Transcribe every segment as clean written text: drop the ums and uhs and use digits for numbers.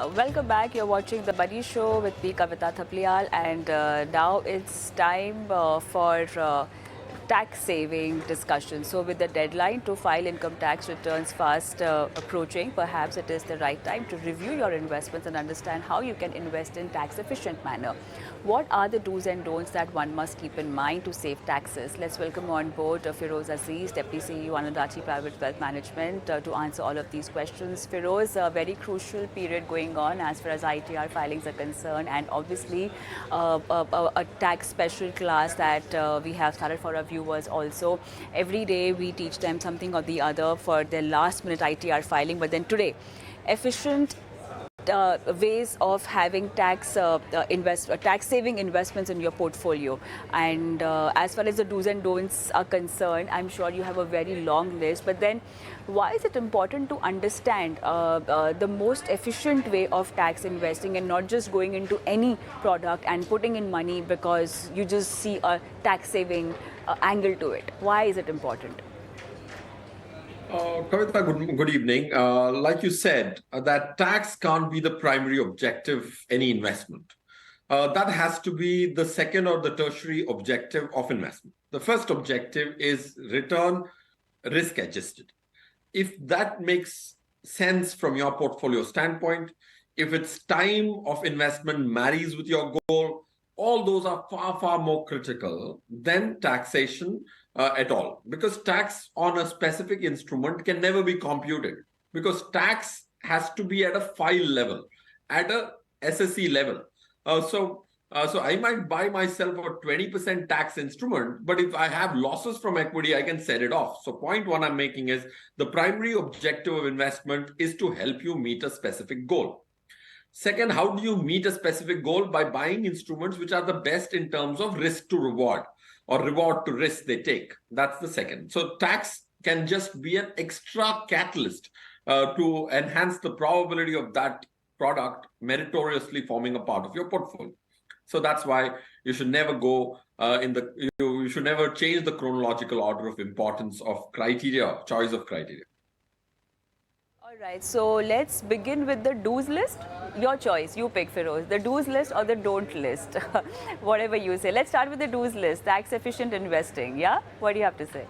Welcome back. You're watching The Buddy Show with me, Kavita Thaplial, and now it's time for tax saving discussion. So, with the deadline to file income tax returns fast approaching, perhaps it is the right time to review your investments and understand how you can invest in tax efficient manner. What are the do's and don'ts that one must keep in mind to save taxes? Let's welcome on board Feroze Azeez, Deputy CEO, Anand Rathi Private Wealth Management, to answer all of these questions. Feroze, a very crucial period going on as far as ITR filings are concerned, and obviously a tax special class that we have started for our viewers also. Every day we teach them something or the other for their last minute ITR filing, but then today, efficient ways of having tax saving investments in your portfolio. And as far as the do's and don'ts are concerned, I'm sure you have a very long list. But then, why is it important to understand the most efficient way of tax investing and not just going into any product and putting in money because you just see a tax saving angle to it? Why is it important? Kavita, good evening. Like you said, that tax can't be the primary objective any investment. That has to be the second or the tertiary objective of investment. The first objective is return risk adjusted. If that makes sense from your portfolio standpoint, if its time of investment marries with your goal, all those are far, far more critical than taxation at all. Because tax on a specific instrument can never be computed. Because tax has to be at a file level, at a SSE level. So I might buy myself a 20% tax instrument, but if I have losses from equity, I can set it off. So point one I'm making is the primary objective of investment is to help you meet a specific goal. Second, how do you meet a specific goal? By buying instruments which are the best in terms of risk to reward or reward to risk they take. That's the second. So tax can just be an extra catalyst to enhance the probability of that product meritoriously forming a part of your portfolio. So that's why you should never go you should never change the chronological order of importance of criteria, choice of criteria. All right, so let's begin with the do's list. Your choice, you pick, Feroze. The do's list or the don't list, whatever you say. Let's start with the do's list, tax efficient investing. Yeah, what do you have to say?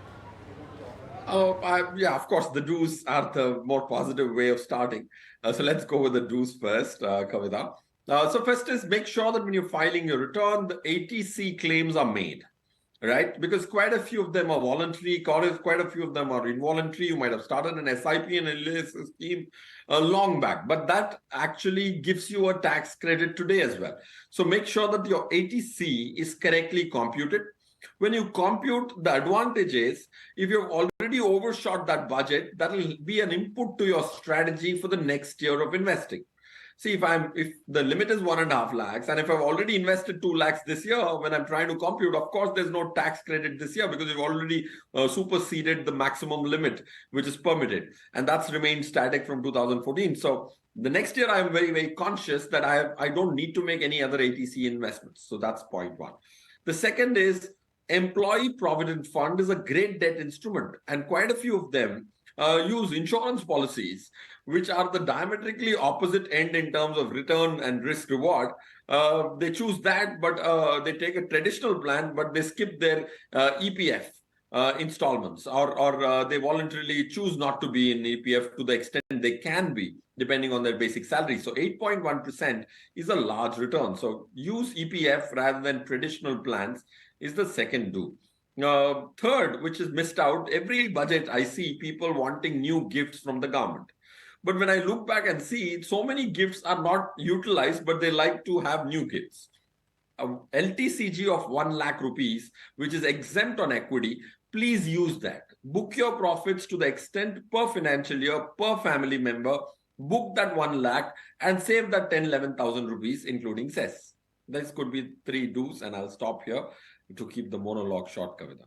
Yeah, of course, the do's are the more positive way of starting. So let's go with the do's first, Kavita. So first is make sure that when you're filing your return, the ATC claims are made, right? Because quite a few of them are voluntary, quite a few of them are involuntary. You might have started an SIP and LIS scheme long back, but that actually gives you a tax credit today as well. So make sure that your ATC is correctly computed. When you compute, the advantage is if you've already overshot that budget, that will be an input to your strategy for the next year of investing. See, if the limit is 1.5 lakhs, and if I've already invested 2 lakhs this year, when I'm trying to compute, of course, there's no tax credit this year because you've already superseded the maximum limit which is permitted, and that's remained static from 2014. So the next year, I'm very, very conscious that I don't need to make any other ATC investments. So that's point one. The second is employee provident fund is a great debt instrument, and quite a few of them use insurance policies which are the diametrically opposite end in terms of return and risk reward. They choose that, but they take a traditional plan, but they skip their EPF installments, or they voluntarily choose not to be in EPF to the extent they can be, depending on their basic salary. So 8.1% is a large return. So use EPF rather than traditional plans is the second do. Third, which is missed out, every budget I see people wanting new gifts from the government. But when I look back and see, so many gifts are not utilized, but they like to have new gifts. LTCG of 1 lakh rupees, which is exempt on equity, please use that. Book your profits to the extent per financial year, per family member, book that 1 lakh and save that 11,000 rupees, including cess. This could be 3 do's, and I'll stop here to keep the monologue short, Kavita.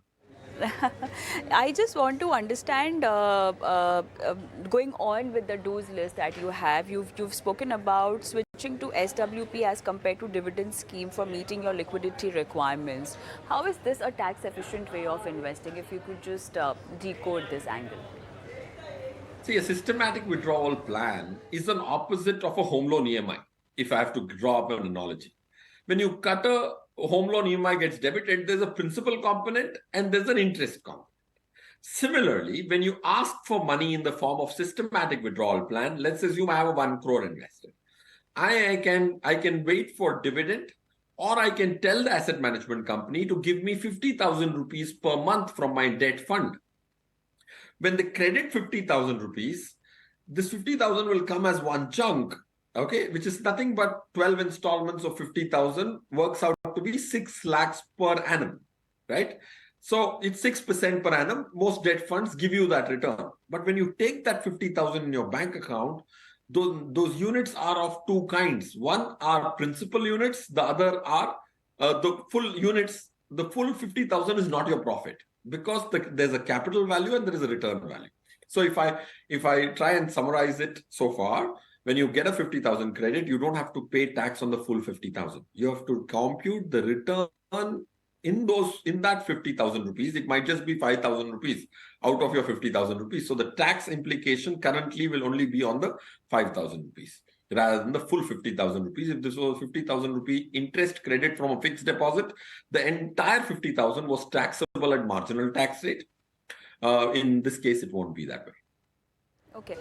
I just want to understand, going on with the do's list that you have, you've spoken about switching to SWP as compared to dividend scheme for meeting your liquidity requirements. How is this a tax efficient way of investing? If you could just decode this angle. See, a systematic withdrawal plan is an opposite of a home loan EMI, if I have to draw up an analogy. When you cut a home loan EMI gets debited, there's a principal component and there's an interest component. Similarly, when you ask for money in the form of systematic withdrawal plan, let's assume I have a 1 crore invested. I can wait for dividend, or I can tell the asset management company to give me 50,000 rupees per month from my debt fund. When they credit 50,000 rupees, this 50,000 will come as one chunk, okay, which is nothing but 12 installments of 50,000 works out to be 6 lakhs per annum, right? So it's 6% per annum. Most debt funds give you that return. But when you take that 50,000 in your bank account, those units are of two kinds. One are principal units, the other are the full units. The full 50,000 is not your profit, because there's a capital value and there is a return value. So if I try and summarize it so far, when you get a 50,000 credit, you don't have to pay tax on the full 50,000. You have to compute the return in that 50,000 rupees. It might just be 5,000 rupees out of your 50,000 rupees. So the tax implication currently will only be on the 5,000 rupees rather than the full 50,000 rupees. If this was 50,000 rupee interest credit from a fixed deposit, the entire 50,000 was taxable at marginal tax rate. In this case, it won't be that way. Okay.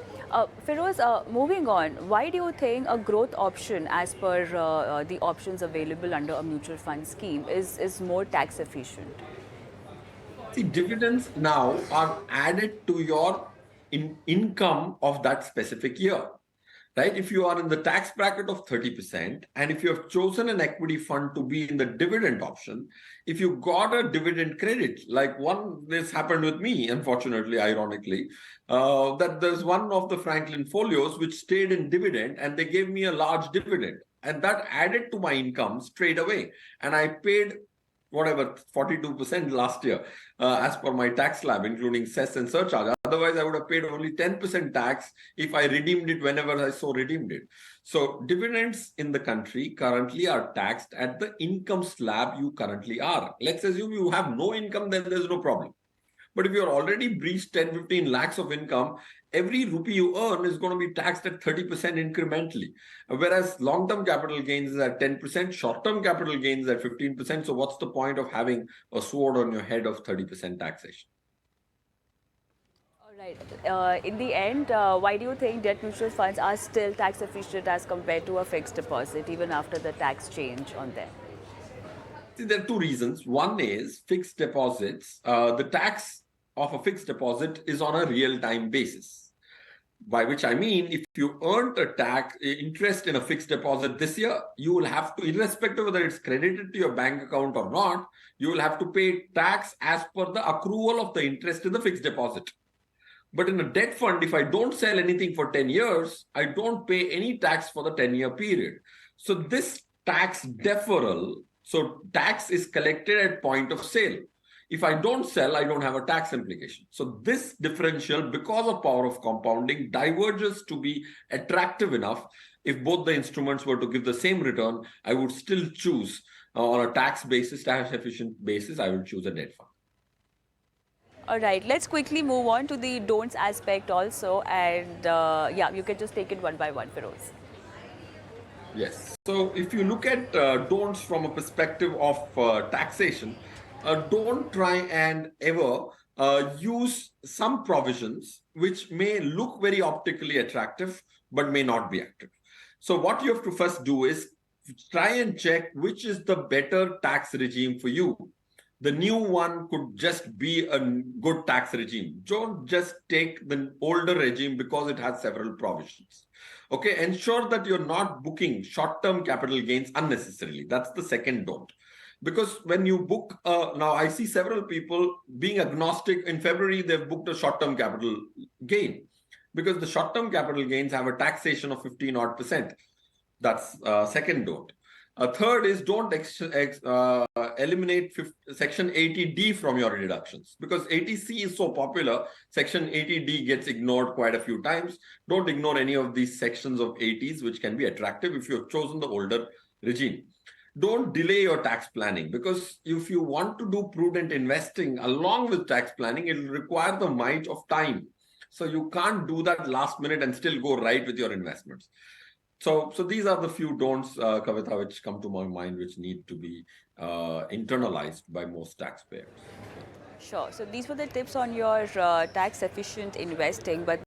Feroze, moving on, why do you think a growth option as per the options available under a mutual fund scheme is more tax efficient? See, dividends now are added to your income of that specific year, right? If you are in the tax bracket of 30%, and if you have chosen an equity fund to be in the dividend option, if you got a dividend credit, like this happened with me, unfortunately, ironically, that there's one of the Franklin folios which stayed in dividend and they gave me a large dividend, and that added to my income straight away. And I paid whatever 42% last year as per my tax slab, including cess and surcharge. Otherwise, I would have paid only 10% tax if I redeemed it whenever I so redeemed it. So dividends in the country currently are taxed at the income slab you currently are. Let's assume you have no income, then there's no problem. But if you're already breached 10, 15 lakhs of income, every rupee you earn is going to be taxed at 30% incrementally. Whereas long-term capital gains is at 10%, short-term capital gains is at 15%. So what's the point of having a sword on your head of 30% taxation? All right. In the end, why do you think debt mutual funds are still tax efficient as compared to a fixed deposit, even after the tax change on them? See, there are two reasons. One is fixed deposits. The tax of a fixed deposit is on a real-time basis. By which I mean, if you earned a tax interest in a fixed deposit this year, you will have to, irrespective of whether it's credited to your bank account or not, you will have to pay tax as per the accrual of the interest in the fixed deposit. But in a debt fund, if I don't sell anything for 10 years, I don't pay any tax for the 10-year period. So this tax deferral, so tax is collected at point of sale. If I don't sell, I don't have a tax implication. So this differential, because of power of compounding, diverges to be attractive enough. If both the instruments were to give the same return, I would still choose on a tax basis, tax efficient basis, I would choose a debt fund. All right, let's quickly move on to the don'ts aspect also. And yeah, you can just take it one by one, Feroze. Yes. So if you look at don'ts from a perspective of taxation, don't try and ever use some provisions which may look very optically attractive but may not be active. So what you have to first do is try and check which is the better tax regime for you. The new one could just be a good tax regime. Don't just take the older regime because it has several provisions. Okay, ensure that you're not booking short-term capital gains unnecessarily. That's the second don't. Because when you book, now I see several people being agnostic. In February, they've booked a short-term capital gain because the short-term capital gains have a taxation of 15 odd percent. That's second don't. Third is don't eliminate Section 80D from your deductions, because 80C is so popular. Section 80D gets ignored quite a few times. Don't ignore any of these sections of 80s, which can be attractive if you've chosen the older regime. Don't delay your tax planning, because if you want to do prudent investing along with tax planning, it will require the might of time. So you can't do that last minute and still go right with your investments. So these are the few don'ts, Kavita, which come to my mind, which need to be internalized by most taxpayers. Sure. So these were the tips on your tax efficient investing, but